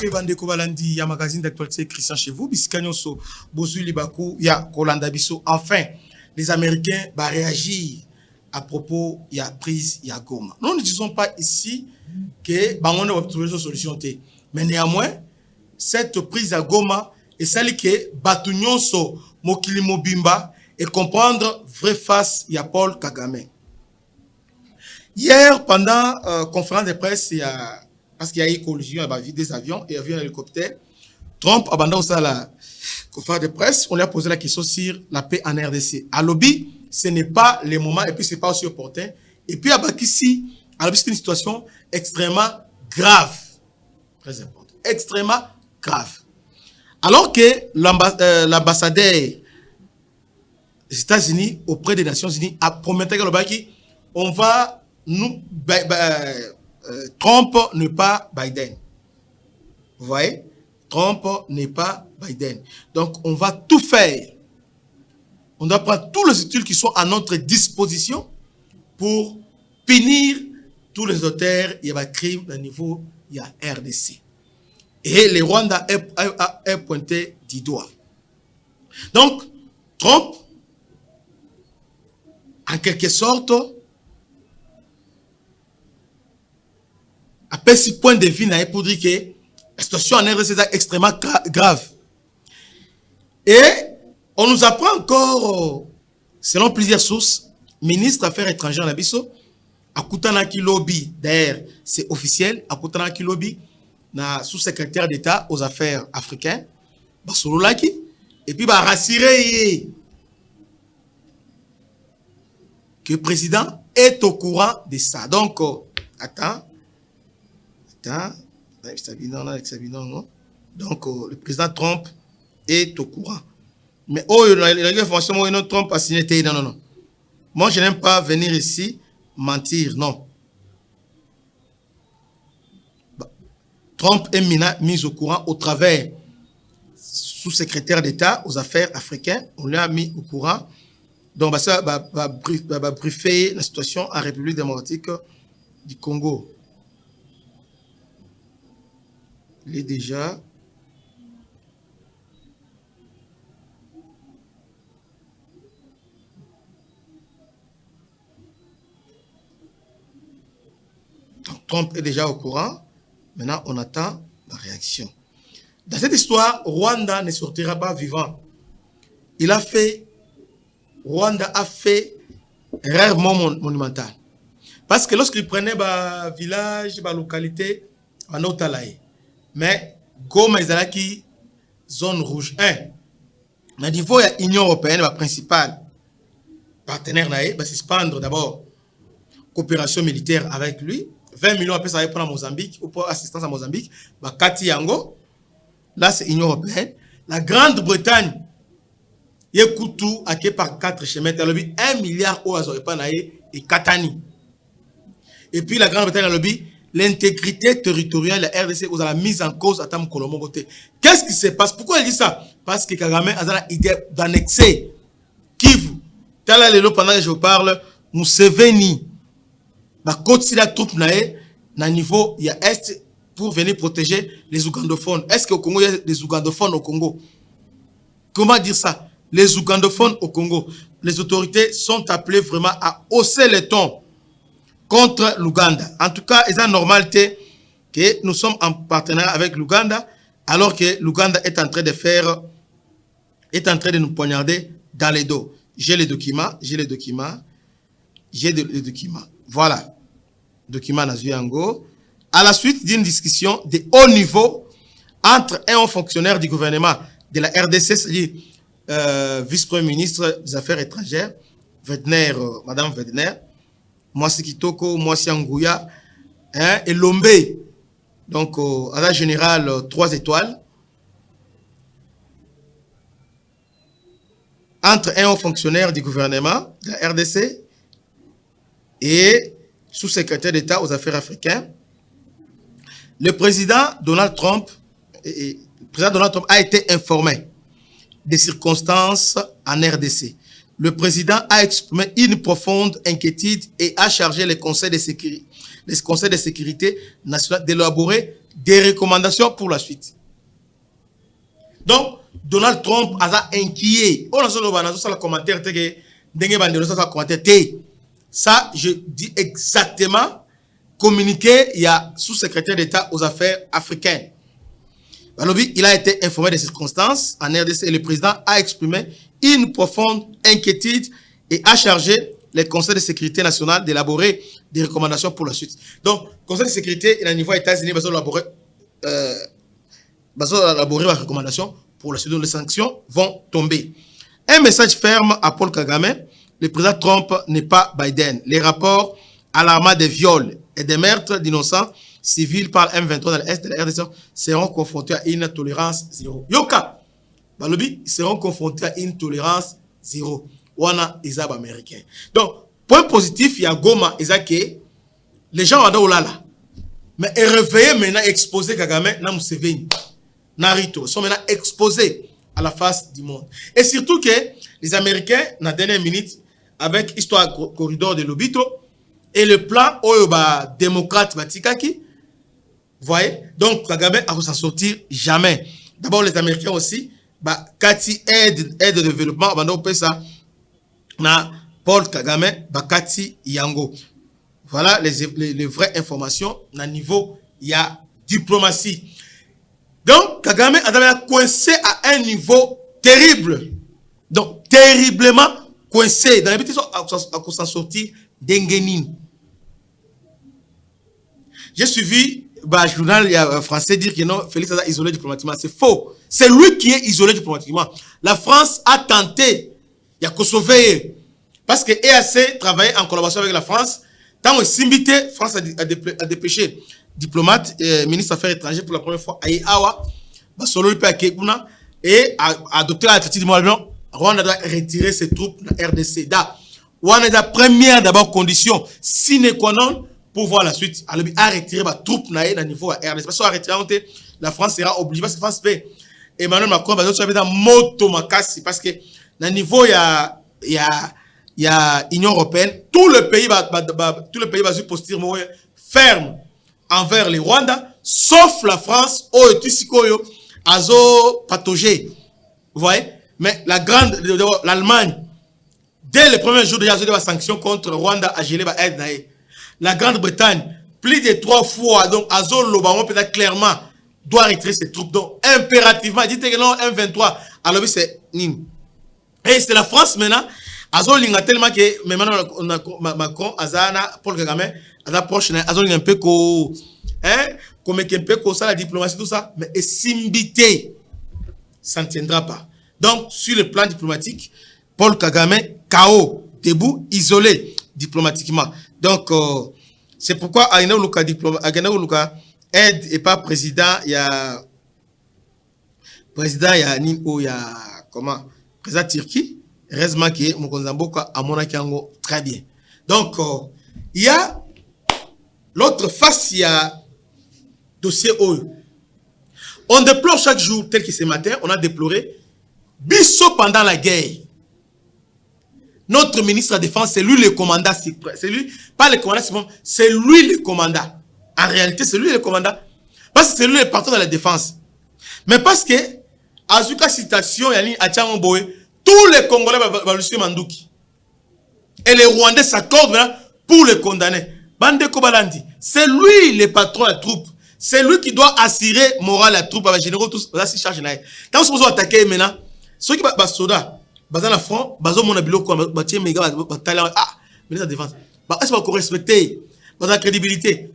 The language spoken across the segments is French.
Bandeko Balandi, ya magazine d'actualité Christian chez vous, Biscanyoso, Bozu Libaku, ya Kolanda Biso. Enfin, les Américains vont réagir à propos de la prise de Goma. Nous ne disons pas ici que on va trouver une solution. Mais néanmoins, cette prise de Goma est celle que Batunyonso, Mokili Mobimba et comprendre vrai face à Paul Kagame. Hier, pendant la conférence de presse, parce qu'il y a eu collision, il y a eu des avions et un hélicoptère, Trump, pendant la conférence de presse, on lui a posé la question sur la paix en RDC. À lobby, ce n'est pas le moment et puis ce n'est pas aussi opportun. Et puis à Bakissi, c'est une situation extrêmement grave. Très importante. Extrêmement grave. Alors que l'ambassadeur des États-Unis auprès des Nations Unies a promis on va nous Trump n'est pas Biden. Vous voyez? Trump n'est pas Biden. Donc on va tout faire. On doit prendre tous les outils qui sont à notre disposition pour punir tous les auteurs et les crimes au niveau de la RDC. Et le Rwanda est pointé du doigt. Donc, Trump, en quelque sorte, a fait 6 points de vue pour dire que la situation en RDC est extrêmement grave. Et on nous apprend encore, selon plusieurs sources, ministre des Affaires étrangères de l'Abisso, à Koutanaki Lobby, d'ailleurs c'est officiel, à Koutanaki Lobby, sous-secrétaire d'État aux affaires africaines, Basololaki, et puis rassurer que le président est au courant de ça. Donc, donc le président Trump est au courant. Mais Trump a signé. Non. Moi, je n'aime pas venir ici mentir, non. Trump est mis au courant au travers sous-secrétaire d'État aux affaires africaines. On l'a mis au courant. Donc, ça va briefer la situation en République démocratique du Congo. Il est déjà... Trump est déjà au courant. Maintenant, on attend la réaction. Dans cette histoire, Rwanda ne sortira pas vivant. Rwanda a fait rarement monumental. Parce que lorsqu'il prenait le village, la localité, en Otalaï, mais Goma est zone rouge 1. Au niveau de l'Union européenne, la principale partenaire va suspendre d'abord coopération militaire avec lui. 20 millions après ça va prendre à Mozambique ou pour assistance à Mozambique. Kati Yango, là c'est l'Union européenne. La Grande-Bretagne, il y a Koutou qui par 4 chemins. 1 milliard et Katani. Et puis la Grande-Bretagne, l'intégrité territoriale de la RDC vous a la mise en cause à Tam Kolomogote. Qu'est-ce qui se passe? Pourquoi elle dit ça? Parce que Kagame a l'idée d'annexer Kivu. Pendant que je vous parle, Museveni va continuer la troupe na niveau il y a est pour venir protéger les ougandophones. Est-ce qu'au Congo il y a des ougandophones au Congo? Comment dire ça? Les ougandophones au Congo. Les autorités sont appelées vraiment à hausser les tons contre l'Ouganda. En tout cas, il est normal que nous sommes en partenariat avec l'Ouganda alors que l'Ouganda est en train de nous poignarder dans les dos. J'ai les documents. Voilà. Document Nazuyango. À la suite d'une discussion de haut niveau entre un haut fonctionnaire du gouvernement de la RDC, c'est-à-dire vice-premier ministre des Affaires étrangères, Madame Wedner, Mwasi Kitoko, Mwasi Angouya, et Lombe, donc à la générale 3 étoiles, entre un haut fonctionnaire du gouvernement de la RDC et sous-secrétaire d'État aux affaires africaines, le président Donald Trump a été informé des circonstances en RDC. Le président a exprimé une profonde inquiétude et a chargé les conseils de sécurité nationale d'élaborer des recommandations pour la suite. Donc, Donald Trump a inquiet. On a le commentaire, ça, je dis exactement, communiqué, il y a sous-secrétaire d'État aux affaires africaines. Il a été informé des circonstances en RDC et le président a exprimé une profonde inquiétude et a chargé les conseils de sécurité nationale d'élaborer des recommandations pour la suite. Donc, le conseil de sécurité, il a niveau États-Unis, va élaborer des recommandations pour la suite. Donc, les sanctions vont tomber. Un message ferme à Paul Kagame. Le président Trump n'est pas Biden. Les rapports alarmants des viols et des meurtres d'innocents civils par M23 dans l'Est de la RDC seront confrontés à une tolérance zéro. Yoka, Balobi, seront confrontés à une tolérance zéro. Wana Isab américain. Donc, point positif, il y a Goma, Isake, les gens ont là. Mais réveillés maintenant, exposés Kagame, na Museveni, Narito, sont maintenant exposés à la face du monde. Et surtout que les Américains, dans la dernière minute, avec histoire corridor de Lobito, et le plan Oyoba démocrate Batikaki, vous voyez, donc Kagame a s'en sortir jamais. D'abord les Américains aussi, Kati aide de développement, on peut ça, na Paul Kagame, Bakati Yango. Voilà les vraies informations. Na niveau, il y a diplomatie. Donc Kagame a coincé à un niveau terrible. Donc terriblement coincé. Dans les petits à s'en sortir d'Engenin. J'ai suivi un journal français dire que non, Félix a isolé diplomatiquement. C'est faux. C'est lui qui est isolé diplomatiquement. La France a tenté, il y a qu'à sauver. Parce que EAC travaillait en collaboration avec la France. Tant que Simbité, France a dépêché diplomate, ministre des Affaires étrangères pour la première fois à Iawa, et a adopté l'attitude de Moulin. Rwanda doit retirer ses troupes de la RDC. Rwanda est la première d'abord condition sine qua non pour voir la suite. Alors, a retiré les troupes dans niveau de la RDC. Parce que la France sera obligée. Parce que la France fait. Emmanuel Macron va être dans moto makasi. Parce que dans le niveau, il y a l'Union européenne. Tout le pays va se poster ferme envers les Rwandais, sauf la France, azo patogé. Vous voyez? Mais l'Allemagne, dès le premier jour, il y a des sanctions contre le Rwanda à gelé aide. La Grande-Bretagne, plus de 3 fois, donc azo Lobamo peut-être clairement doit retirer ses troupes. Donc impérativement, dites que non, M23, alors c'est Nîmes. Et c'est la France maintenant. Azo linga tellement que maintenant on a Macron, Azana, Paul Kagame, Azana proche, Azo linga un peu ko, comme un peu ko ça la diplomatie tout ça, mais simbité, ça ne tiendra pas. Donc sur le plan diplomatique, Paul Kagame KO, debout, isolé diplomatiquement. Donc c'est pourquoi Agena Luka aide et pas président, il y a Nino, il y a comment président Turquie. Heureusement que Mokonzamboka a mon akango très bien. Donc, il y a l'autre face, il y a dossier OE. On déplore chaque jour, tel que ce matin, on a déploré Bissot pendant la guerre. Notre ministre de la Défense, c'est lui le commandant. C'est lui, pas le commandant, c'est lui le commandant. En réalité, c'est lui le commandant. Parce que c'est lui le patron de la défense. Mais parce que, à Zuka citation, il y a Tchango Boé, tous les Congolais vont le suivre Mandouki. Et les Rwandais s'accordent pour le condamner. Bande Kobalandi, c'est lui le patron de la troupe. C'est lui qui doit assurer moral la troupe avec les généraux tous. Là, c'est chargé. Quand on va attaquer maintenant, ceux qui sont soldats, dans la front, ils ont biloko, ils ont méga, ministre de la Défense. Est-ce qu'on respecter la crédibilité?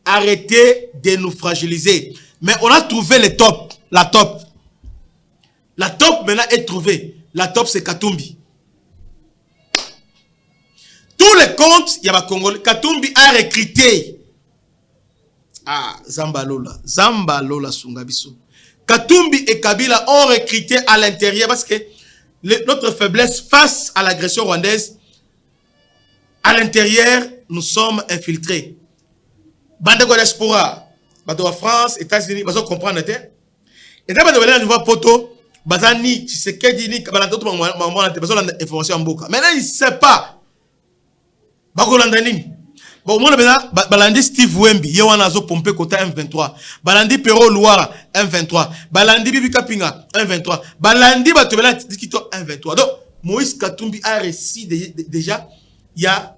Arrêtez de nous fragiliser. Mais on a trouvé le top. La top. La top maintenant est trouvée. La top c'est Katumbi. Tous les comptes, il y a Congolais. Katumbi a recruté. Zambalola Sungabiso. Katumbi et Kabila ont recruté à l'intérieur parce que notre faiblesse face à l'agression rwandaise, à l'intérieur, nous sommes infiltrés. Bande de diaspora, bande de France, États-Unis, vous comprendre. Et d'abord, de venir à poto. Bazani, tu sais qu'est-ce qu'il dit, information en boca. Maintenant, il ne sait pas. Bagolandani. Bon, moi, balandi Steve Wemby, Yewana zo pompe kota M23. Balandi Pero Loire, M23. Balandi Bibi Kapinga, M23. Balandi Batobela Tikito, M23. Donc, Moïse Katumbi a réussi déjà, il y a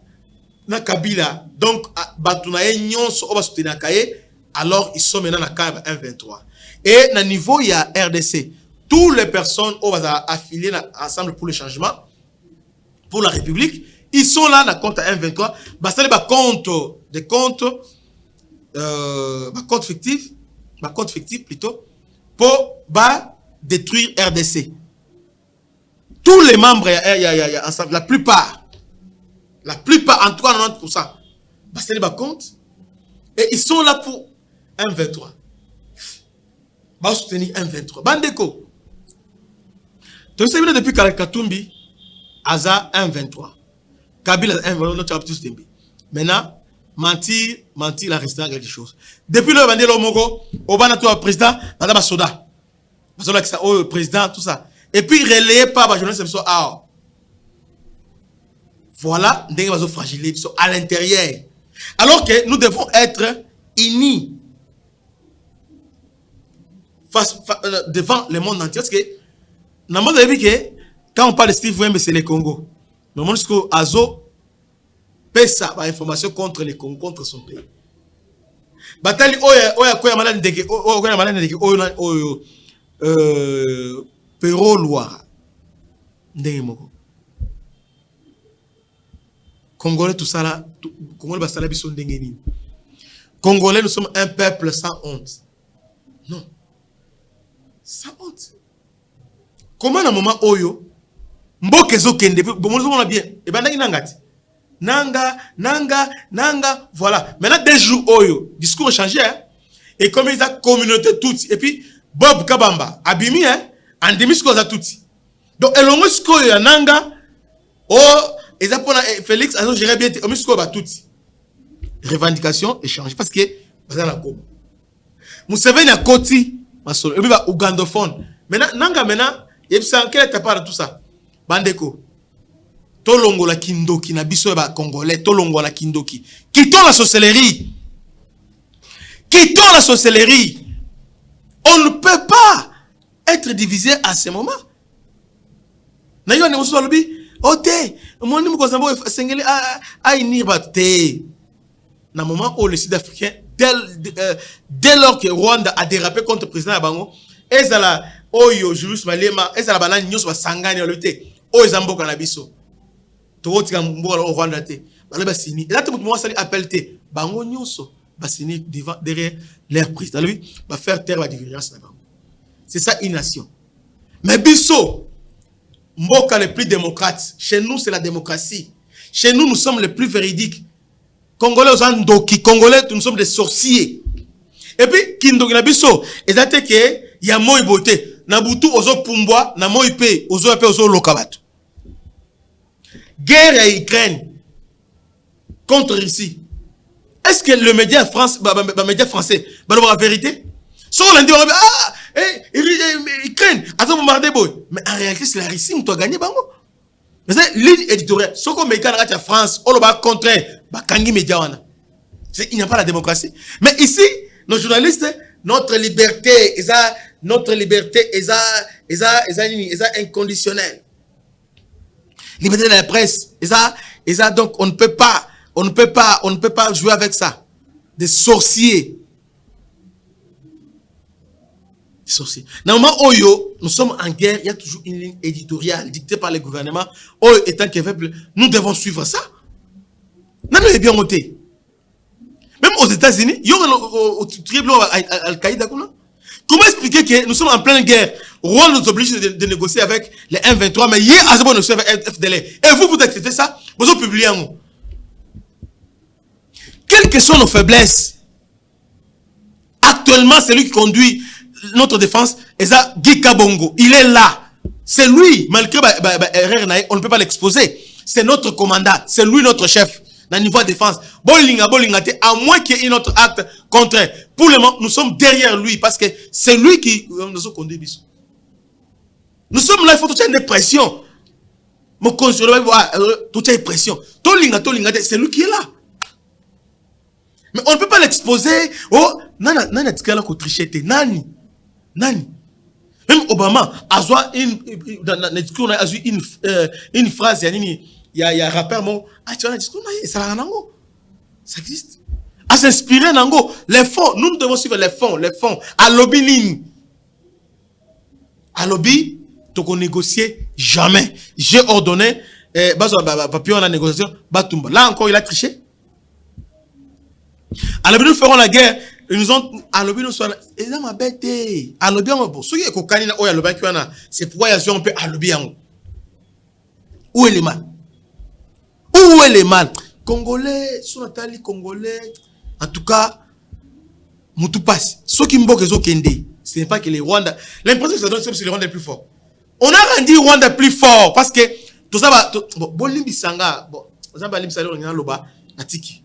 na Kabila. Donc, Batounaye Nyonso, Oba Soutenir Kaye, alors ils sont maintenant dans la M23. Et na niveau, il y a RDC. Toutes les personnes qui sont affiliées ensemble pour le changement, pour la République, ils sont là dans le compte M23. Basta des comptes fictifs plutôt, pour détruire RDC. Tous les membres, ensemble, la plupart, en tout cas 90%, basta des comptes, et ils sont là pour M23. Bah soutenir M23. Bandeko. Donc c'est bien depuis Katumbi, Aza M23. Kabila M23. Maintenant, mentir la restera quelque chose. Depuis le Bandelo Mogo, Obana toi président, Madame Soda. Parce que président, tout ça. Et puis relayé par les journalistes, voilà, des gens fragiles à l'intérieur. Alors que nous devons être unis devant le monde entier. Parce que quand on parle de Steve Wembe, c'est le Congo. Mais on dit que Azo paie ça, information contre le Congo, contre son pays. Batali oya koya malade ndeke oya malade ndeke oyo Pero Loire ndenge moko. Congolais tout ça là, Congolais basala biso ndenge nini. Congolais, nous sommes un peuple sans honte. Non. Sans honte. Comment à un moment oyo mboke zo kende bon on bien et ben nangati nanga voilà maintenant des jours oyo discours changé hein? Et comme ils a communauté toute et puis Bob Kabamba abimi hein andimi ce za tout donc elongo sko ya nanga oh ils a pour Félix a géré bien o misko ba tout revendication échange parce que bazana ko Museveni a koti masolo et puis ba ugandophone maintenant et puis ça quelle est ta part de tout ça bandeko tolongo la kindoki na biso ba congolais tolongo la kindoki quittons la sorcellerie on ne peut pas être divisé à ce moment na yo ne muso lobi ote moni mo kozambo sengeli a inir baté na moment où le Sud-Africain dès lors que Rwanda a dérapé contre le président Bango ezala oyo Julius Malema ezala bana nyonso basangani olote oyo zamboka na biso to tika mboka o Rwanda te bana basini là tout moi sali appel te bango nyonso basini devant derrière leur président lui va faire taire la divergence là-bas. C'est ça une nation. Mais biso mboka les plus démocrates chez nous c'est la démocratie. Chez nous nous sommes les plus véridiques. Congolais aux andoki Congolais nous sommes des sorciers. Et puis kindoki na biso ezate ke ya moi beauté Nabutu ozo pumbwa na moi pe ozo lokabatu. Guerre à Ukraine contre Russie. Est-ce que le média France média français va la vérité? Sur lundi on Ukraine attends bombarder boy. Mais en réalité c'est la Russie qui a gagné bango. Mais c'est ligne éditoriale. Ce qu'on met en France, on va contre Bakangi média wana. Il n'y a pas la démocratie. Mais ici nos journalistes notre liberté est inconditionnelle. Liberté de la presse, donc on ne peut pas jouer avec ça. Des sorciers. Normalement, nous sommes en guerre, il y a toujours une ligne éditoriale dictée par le gouvernement. Étant que nous devons suivre ça. Non, mais bien monté. Même aux États-Unis, il y a Al-Qaïda. Comment expliquer que nous sommes en pleine guerre? Rwanda nous oblige de négocier avec les M23, mais hier, à ce moment, nous sommes avec FDL. Et vous acceptez ça? Vous avez publié un mot. Quelles que sont nos faiblesses? Actuellement, c'est lui qui conduit notre défense, Eza Gika Bongo. Il est là. C'est lui, malgré on ne peut pas l'exposer. C'est notre commandant. C'est lui notre chef. Dans le niveau de défense. À moins qu'il y ait un autre acte contraire. Pour le moment, nous sommes derrière lui parce que c'est lui qui nous a conduit. Nous sommes là, il faut toute une pression. Mon consul, toute une pression. C'est lui qui est là. Mais on ne peut pas l'exposer. Oh, nana tikala ko trichete. Nani. Même Obama a une phrase, il y a un rappeur, tu vois, ça existe. À s'inspirer, nango. Les fonds, nous devons suivre les fonds. À lobby, nini. À lobby, tu peux négocier jamais. J'ai ordonné, papier, on a négociation, Batumba. Là encore, il a triché. À lobby, nous ferons la guerre. Ils nous ont, à lobby, nous sommes, ils ont ma bête. À lobby, on ceux qui sont canina, oh, à lobby, c'est pourquoi il y a un peu à lobby. Où est le mal? Où est le mal? Congolais, sur Nathalie, Congolais, en tout cas, Moutou passe. Ceux qui m'ont kende, ce n'est pas que les Rwandais. L'impression que ça donne, c'est que les Rwandais plus forts. On a rendu Rwanda plus fort parce que tout ça, bon, Limbisanga, bon, ça va Limbisanga, on a loba, atiki.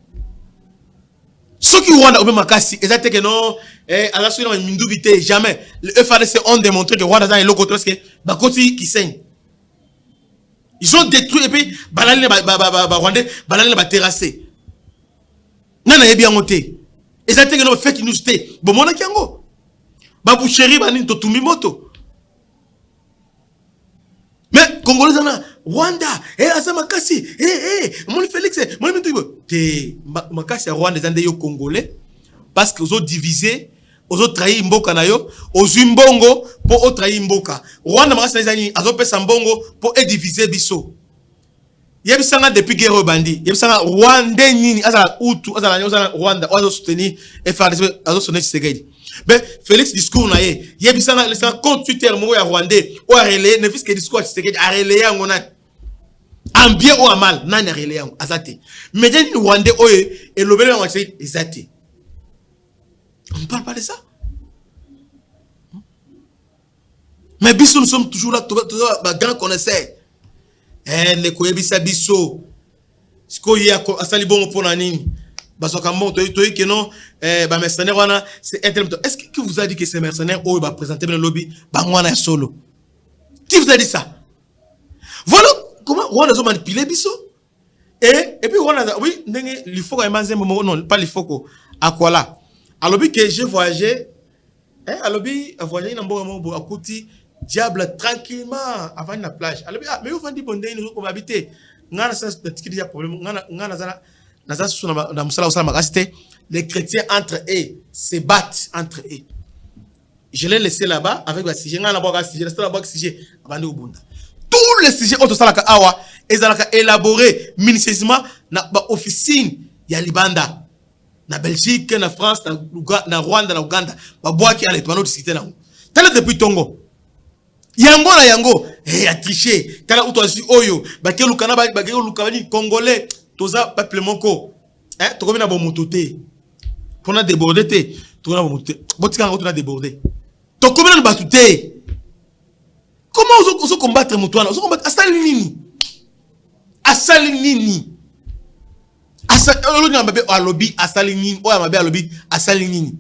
Ceux qui Rwanda, au même cas, exactement que non, à la suite, on jamais. Le FADC ont démontré que Rwanda a un logo parce que Bakoti qui saigne. Ils ont détruit et puis Balaline Rwandais, Balaline va terrasser. Nana est bien monté. Exactement que le fait qu'ils nous étaient. Bon, mon akiango. Babou chéri, banin totumi moto. Mais Congolais, Rwanda, Azamakasi, mon Félix, mon Mintuibo. Makasi à Rwanda, des yo Congolais, parce qu'ils ont divisé, ils ont trahi Mboka nayo, aux Mbongo pour trahi Mboka. Rwanda, Makasi, ils ont fait Mbongo pour diviser Bisso. Yebisanga depuis guerre bandi, Yebisanga Rwanda nini, Azala Utu, Azala Rwanda, Azala soutenir FARDC, Azala soutenir Tshisekedi. Ben, Félix discours na ye, Yebisanga laissant compte Twitter mo ya Rwandais, ou a relayé, ne fils que discours Tshisekedi a relayé ngona. En bien ou en mal, nan a relayé azate. Mais il y a Rwandais oye et l'obéle en Tshisekedi azate. On ne parle pas de ça. Mais biso nous sommes toujours là, grand connaisseur. Les koyebisa biso. Siko ya asali bongo pona nini? Basoka mon toi que non ba mercenaire wana c'est intellectuel. Est-ce que vous a dit que ces mercenaires oh va présenter le lobby ba ngwana solo? Qui vous a dit ça? Voilà comment on a manipulé biso. Et puis on a oui, il faut quand même non pas il faut ko akwala. À lobby que j'ai voyagé à lobby a voyagé dans Mboka à Kouti diable tranquillement avant la plage. Alors mais vous vendez bonne nous comme habiter. Ngana ça c'est déjà problème. Ngana zala naza sous na musala osala makasite les chrétiens entre eux se battent entre eux. Je l'ai laissé là-bas avec la sujet ngana boka sujet resté là-bas sujet abandi obunda. Tous les sujets auto salaka awa ezalaka élaboré minutieusement na ba officine ya Libanda na Belgique na France na Rwanda na Uganda ba boaki ala to discuter na. Tala depuis Tongo. Yango na yango a triché tala utoasi oyo bakelu kana bakelu lukabani congolais toza peuple moko to komi na bomoto te pona déborder te to na bomoto botika ngo to na déborder to komi na batu te. Comment on combattre mutuana on combattre asali nini asali olo na mabe alobi asali nini o ya mabe alobi asali nini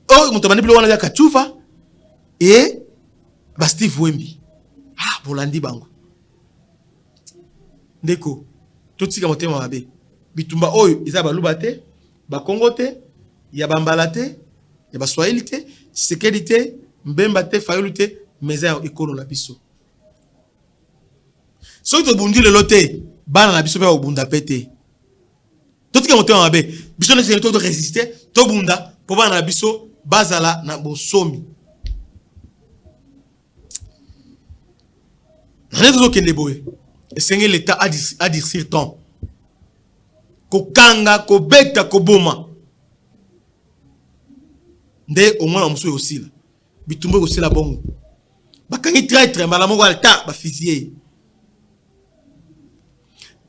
o muto manipule wana ya kachufa et Steve Wemby bolandi bango ndeko totika motema mabe bitumba oyo eza baluba te ba Congo te ya bambala te ya ba Swahili te Tshisekedi te Mbemba te Fayulu te meza ekolo na biso soki to bundi le lote bana na biso pe obunda pete totika motema mabe biso na to résister to bunda po bana na biso bazala na bosomi. Et l'État a dit sur ton. Kokanga, kobeta, koboma. Nde au moins on mousse aussi là. Bitumbe aussi la bongo. Bakangi traître, malamongo alta, ba fusillé.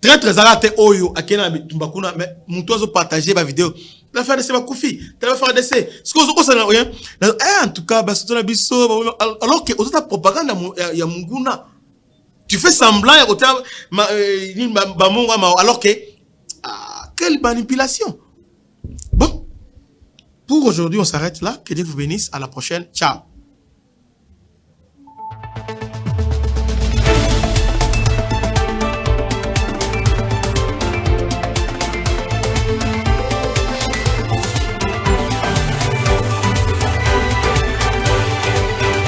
Traître zalate oyo akena bitumba kuna mais mutozo partager ba vidéo. La faire de ces bakoufi, la faire de ces. Ce que vous savez rien. En tout cas, baso na biso alors que aux autres propagande ya munguna. Tu fais semblant alors que quelle manipulation. Bon, pour aujourd'hui on s'arrête là. Que Dieu vous bénisse. À la prochaine. Ciao.